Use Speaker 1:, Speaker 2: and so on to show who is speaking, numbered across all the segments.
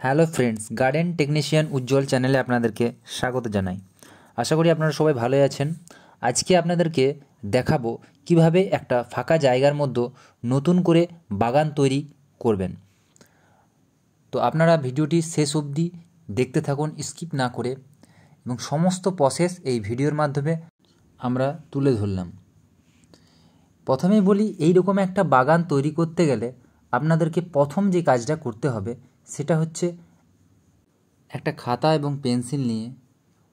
Speaker 1: Hello friends, garden technician উজ্জ্বল চ্যানেলে আপনাদেরকে স্বাগত জানাই। আশা করি আপনারা সবাই ভালোই আছেন। আজকে আপনাদেরকে দেখাবো কিভাবে একটা ফাঁকা জায়গার মধ্যে নতুন করে বাগান তৈরি করবেন। তো আপনারা ভিডিওটি শেষ অবধি দেখতে থাকুন স্কিপ না করে, এবং সমস্ত প্রসেস এই ভিডিওর মাধ্যমে আমরা তুলে ধরলাম। প্রথমেই বলি, এই রকম একটা বাগান তৈরি করতে গেলে আপনাদেরকে প্রথম যে কাজটা করতে হবে সেটা হচ্ছে একটা খাতা এবং পেন্সিল নিয়ে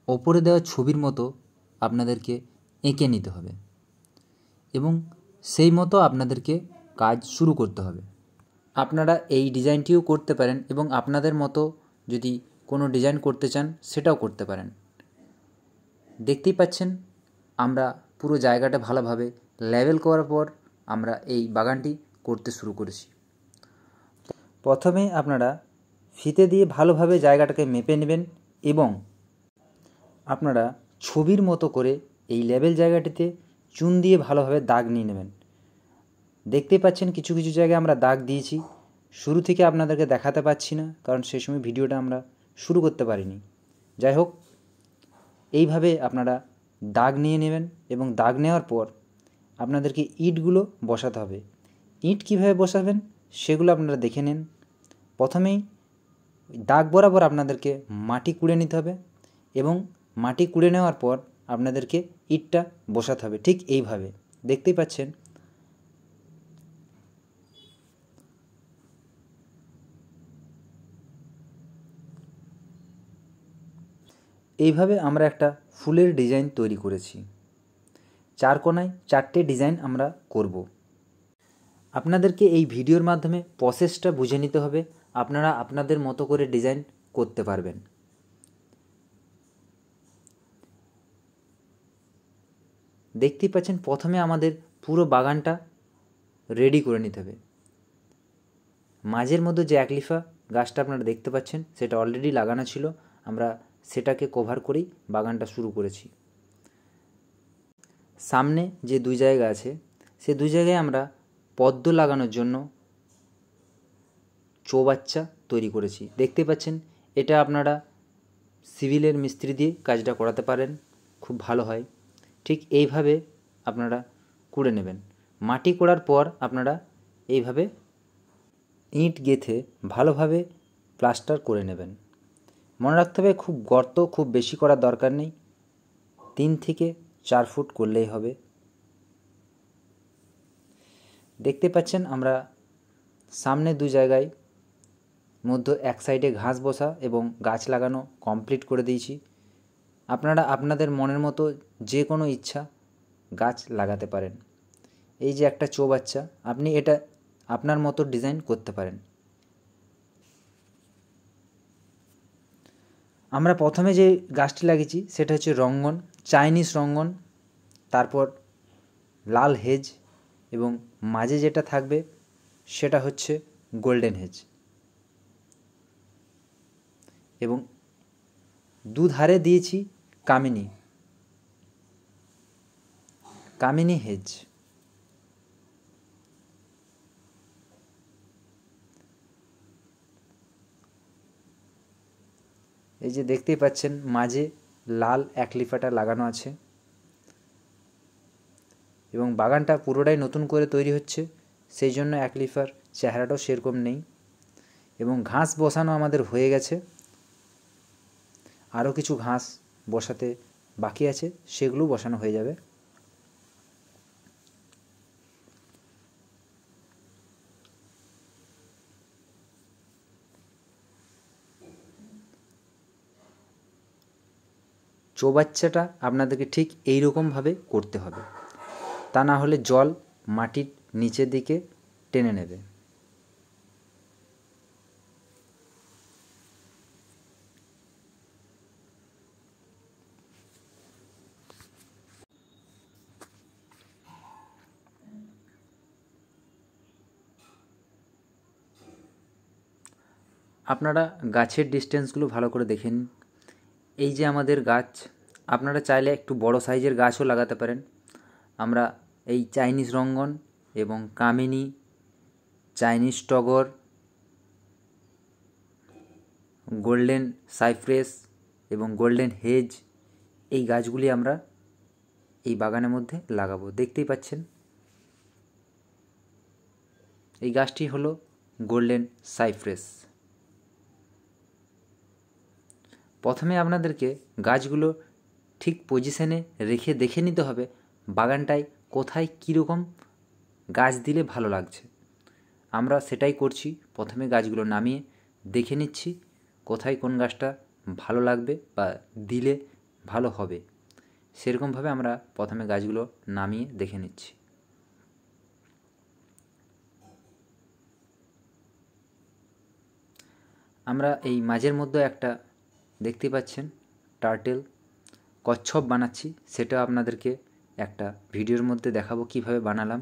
Speaker 1: ওপরে দেওয়া ছবির মতো আপনাদেরকে এঁকে নিতে হবে এবং সেই মতো আপনাদেরকে কাজ শুরু করতে হবে। আপনারা এই ডিজাইনটিও করতে পারেন এবং আপনাদের মতো যদি কোনো ডিজাইন করতে চান সেটাও করতে পারেন। দেখতেই পাচ্ছেন আমরা পুরো জায়গাটা ভালোভাবে লেবেল করার পর আমরা এই বাগানটি করতে শুরু করেছি। প্রথমে আপনারা ফিতে দিয়ে ভালোভাবে জায়গাটাকে মেপে নেবেন এবং আপনারা ছবির মতো করে এই লেবেল জায়গাটিতে চুন দিয়ে ভালোভাবে দাগ নিয়ে নেবেন। দেখতেই পাচ্ছেন কিছু কিছু জায়গায় আমরা দাগ দিয়েছি। শুরু থেকে আপনাদেরকে দেখাতে পাচ্ছি না, কারণ সেই সময় ভিডিওটা আমরা শুরু করতে পারিনি। যাই হোক, এইভাবে আপনারা দাগ নিয়ে নেবেন এবং দাগ নেওয়ার পর আপনাদেরকে ইটগুলো বসাতে হবে। ইট কীভাবে বসাবেন সেগুলো আপনারা দেখে নেন। প্রথমেই দাগ বরাবর আপনাদেরকে মাটি কুড়ে নিতে হবে এবং মাটি কুড়ে নেওয়ার পর আপনাদেরকে ইটটা বসাতে হবে ঠিক এইভাবে। দেখতেই পাচ্ছেন এইভাবে আমরা একটা ফুলের ডিজাইন তৈরি করেছি। চার কোণায় চারটে ডিজাইন আমরা করব। আপনাদেরকে এই ভিডিওর মাধ্যমে প্রসেসটা বুঝে নিতে হবে, আপনারা আপনাদের মতো করে ডিজাইন করতে পারবেন। দেখতেই পাচ্ছেন প্রথমে আমাদের পুরো বাগানটা রেডি করে নিতে হবে। মাঝের মধ্যে যে একলিফা গাছটা আপনারা দেখতে পাচ্ছেন সেটা অলরেডি লাগানো ছিল, আমরা সেটাকে কভার করেই বাগানটা শুরু করেছি। সামনে যে দুই জায়গা আছে সে দুই জায়গায় আমরা পদ্ম লাগানোর জন্য চৌবাচ্চা তৈরি করেছি। দেখতে পাচ্ছেন এটা আপনারা সিভিলের মিস্ত্রি দিয়ে কাজটা করাতে পারেন, খুব ভালো হয়। ঠিক এইভাবে আপনারা কুড়ে নেবেন। মাটি কোড়ার পর আপনারা এইভাবে ইট গেঁথে ভালোভাবে প্লাস্টার করে নেবেন। মনে রাখতে হবে খুব গর্ত খুব বেশি করার দরকার নেই, 3 থেকে 4 ফুট করলেই হবে। দেখতে পাচ্ছেন আমরা সামনে দু জায়গায় মধ্য এক সাইডে ঘাস বসা এবং গাছ লাগানো কমপ্লিট করে দিয়েছি। আপনারা আপনাদের মনের মতো যে কোনো ইচ্ছা গাছ লাগাতে পারেন। এই যে একটা চৌবাচ্চা, আপনি এটা আপনার মতো ডিজাইন করতে পারেন। আমরা প্রথমে যে গাছটি লাগিয়েছি সেটা হচ্ছে রঙ্গন, চাইনিজ রঙ্গন, তারপর লাল হেজ এবং মাঝে যেটা থাকবে সেটা হচ্ছে গোল্ডেন হেজ এবং দুধারে দিয়েছি কামিনী হেজ। এই যে দেখতেই পাচ্ছেন মাঝে লাল একলিফাটা লাগানো আছে এবং বাগানটা পুরোটাই নতুন করে তৈরি হচ্ছে, সেই জন্য একলিফার চেহারাটাও সেরকম নেই। এবং ঘাস বসানো আমাদের হয়ে গেছে, আরও কিছু ঘাস বসাতে বাকি আছে, সেগুলো বসানো হয়ে যাবে। চৌবাচ্চাটা আপনাদেরকে ঠিক এই রকমভাবে করতে হবে, তা না হলে জল মাটির নিচের দিকে টেনে নেবে। আপনারা গাছের ডিস্টেন্সগুলো ভালো করে দেখে নিন। এই যে আমাদের গাছ, আপনারা চাইলে একটু বড় সাইজের গাছও লাগাতে পারেন। আমরা এই চাইনিজ রঙ্গন এবং কামিনী, চাইনিজ টগর গোল্ডেন সাইপ্রেস এবং গোল্ডেন হেজ, এই গাছগুলি আমরা এই বাগানের মধ্যে লাগাবো। দেখতেই পাচ্ছেন এই গাছটি হলো গোল্ডেন সাইপ্রেস। প্রথমে আপনাদেরকে গাছগুলো ঠিক পজিশনে রেখে দেখে নিতে হবে বাগানটায় কোথায় কীরকম গাছ দিলে ভালো লাগছে। আমরা সেটাই করছি। প্রথমে গাছগুলো নামিয়ে দেখে নিচ্ছি কোথায় কোন গাছটা ভালো লাগবে বা দিলে ভালো হবে, সেরকমভাবে আমরা প্রথমে গাছগুলো নামিয়ে দেখে নিচ্ছি। আমরা এই মাঝের মধ্যে একটা দেখতে পাচ্ছেন টার্টেল কচ্ছপ বানাচ্ছি, সেটা আপনাদেরকে একটা ভিডিওর মধ্যে দেখাবো কিভাবে বানালাম।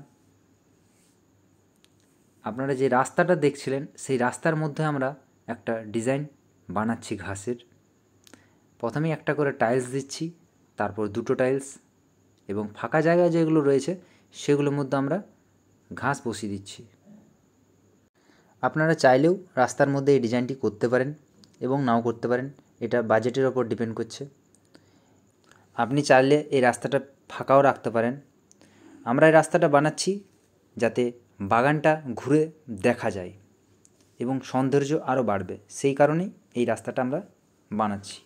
Speaker 1: আপনারা যে রাস্তাটা দেখছিলেন সেই রাস্তার মধ্যে আমরা একটা ডিজাইন বানাচ্ছি ঘাসের। প্রথমেই একটা করে টাইলস দিচ্ছি, তারপর দুটো টাইলস, এবং ফাঁকা জায়গা যেগুলো রয়েছে সেগুলোর মধ্যে আমরা ঘাস বসিয়ে দিচ্ছি। আপনারা চাইলেও রাস্তার মধ্যে এই ডিজাইনটি করতে পারেন এবং নাও করতে পারেন, এটা বাজেটের ওপর ডিপেন্ড করছে। আপনি চাইলে এই রাস্তাটা ফাঁকাও রাখতে পারেন। আমরা এই রাস্তাটা বানাচ্ছি যাতে বাগানটা ঘুরে দেখা যায় এবং সৌন্দর্য আরও বাড়বে, সেই কারণেই এই রাস্তাটা আমরা বানাচ্ছি।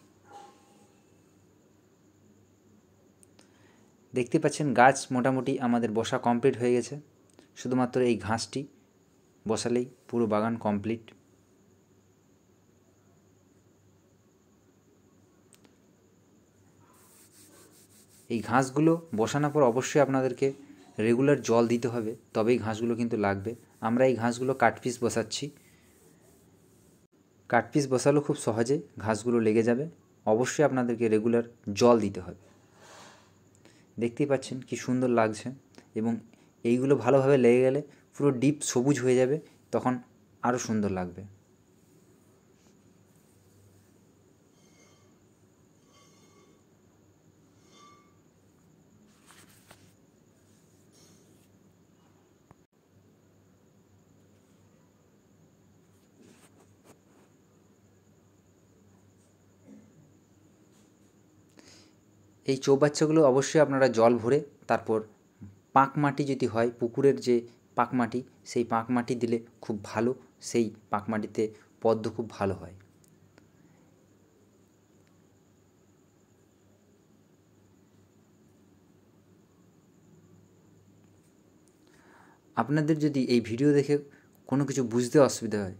Speaker 1: দেখতে পাচ্ছেন গাছ মোটামুটি আমাদের বসা কমপ্লিট হয়ে গেছে, শুধুমাত্র এই ঘাসটি বসালেই পুরো বাগান কমপ্লিট। এই ঘাসগুলো বসানোর পর অবশ্যই আপনাদেরকে রেগুলার জল দিতে হবে, তবেই ঘাসগুলো কিন্তু লাগবে। আমরা এই ঘাসগুলো কাটপিস বসাচ্ছি। কাটপিস বসালেও খুব সহজে ঘাসগুলো লেগে যাবে, অবশ্যই আপনাদেরকে রেগুলার জল দিতে হবে। দেখতেই পাচ্ছেন কি সুন্দর লাগছে, এবং এইগুলো ভালোভাবে লেগে গেলে পুরো ডিপ সবুজ হয়ে যাবে, তখন আরও সুন্দর লাগবে। এই চৌবাচ্চাগুলো অবশ্যই আপনারা জল ভরে, তারপর পাঁক মাটি যদি হয়, পুকুরের যে পাঁক মাটি, সেই পাঁক মাটি দিলে খুব ভালো, সেই পাঁক মাটিতে পদ্ম খুব ভালো হয়। আপনাদের যদি এই ভিডিও দেখে কোনো কিছু বুঝতে অসুবিধা হয়,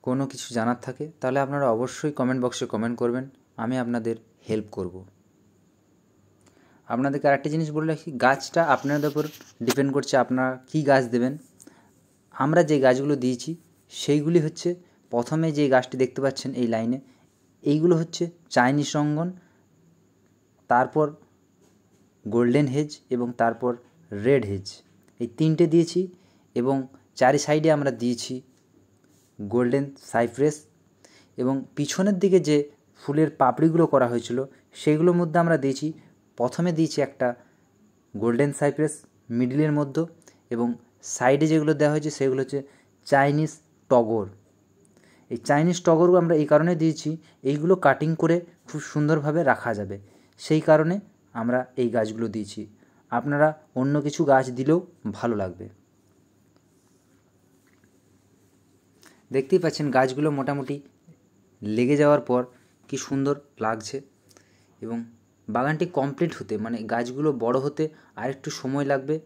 Speaker 1: কোনো কিছু জানার থাকে, তাহলে আপনারা অবশ্যই কমেন্ট বক্সে কমেন্ট করবেন, আমি আপনাদের হেল্প করব। আপনাদেরকে আরেকটা জিনিস বলে রাখি, গাছটা আপনাদের উপর ডিপেন্ড করছে আপনারা কী গাছ দেবেন। আমরা যে গাছগুলো দিয়েছি সেইগুলি হচ্ছে, প্রথমে যে গাছটি দেখতে পাচ্ছেন এই লাইনে, এইগুলো হচ্ছে চাইনিজ রঙ্গন, তারপর গোল্ডেন হেজ এবং তারপর রেড হেজ, এই তিনটে দিয়েছি। এবং চারি সাইডে আমরা দিয়েছি গোল্ডেন সাইপ্রেস, এবং পিছনের দিকে যে ফুলের পাপড়িগুলো করা হয়েছিল সেইগুলোর মধ্যে আমরা দিয়েছি, প্রথমে দিয়েছি একটা গোল্ডেন সাইপ্রেস মিডিলের মধ্যে, এবং সাইডে যেগুলো দেওয়া হয়েছে সেগুলো হচ্ছে চাইনিজ টগর। এই চাইনিজ টগরও আমরা এই কারণে দিয়েছি, এইগুলো কাটিং করে খুব সুন্দরভাবে রাখা যাবে, সেই কারণে আমরা এই গাছগুলো দিয়েছি। আপনারা অন্য কিছু গাছ দিলেও ভালো লাগবে। দেখতেই পাচ্ছেন গাছগুলো মোটামুটি লেগে যাওয়ার পর কি সুন্দর লাগছে, এবং বাগানটি কমপ্লিট হতে, মানে গাছগুলো বড় হতে আরেকটু সময় লাগবে।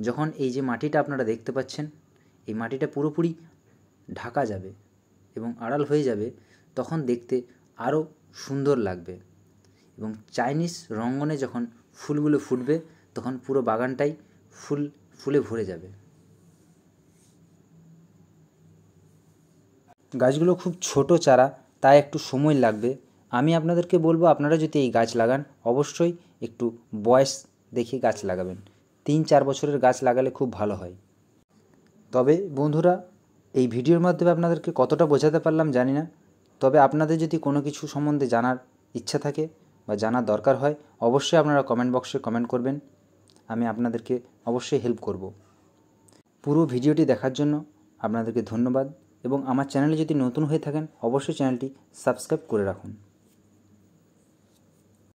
Speaker 1: যখন এই যে মাটিটা আপনারা দেখতে পাচ্ছেন, এই মাটিটা পুরোপুরি ঢাকা যাবে এবং আড়াল হয়ে যাবে, তখন দেখতে আরও সুন্দর লাগবে। এবং চাইনিজ রঙ্গনে যখন ফুলগুলো ফুটবে, তখন পুরো বাগানটাই ফুলে ভরে যাবে। গাছগুলো খুব ছোট চারা, তাই একটু সময় লাগবে। আমি আপনাদেরকে বলবো, আপনারা যদি এই গাছ লাগান অবশ্যই একটু বয়স দেখে গাছ লাগাবেন। 3-4 বছরের গাছ লাগালে খুব ভালো হয়। তবে বন্ধুরা, এই ভিডিওর মাধ্যমে আপনাদেরকে কতটা বোঝাতে পারলাম জানি না, তবে আপনাদের যদি কোনো কিছু সম্বন্ধে জানার ইচ্ছা থাকে বা জানার দরকার হয়, অবশ্যই আপনারা কমেন্ট বক্সে কমেন্ট করবেন, আমি আপনাদেরকে অবশ্যই হেল্প করব। পুরো ভিডিওটি দেখার জন্য আপনাদেরকে ধন্যবাদ এবং আমার চ্যানেলে যদি নতুন হয়ে থাকেন অবশ্যই চ্যানেলটি সাবস্ক্রাইব করে রাখুন।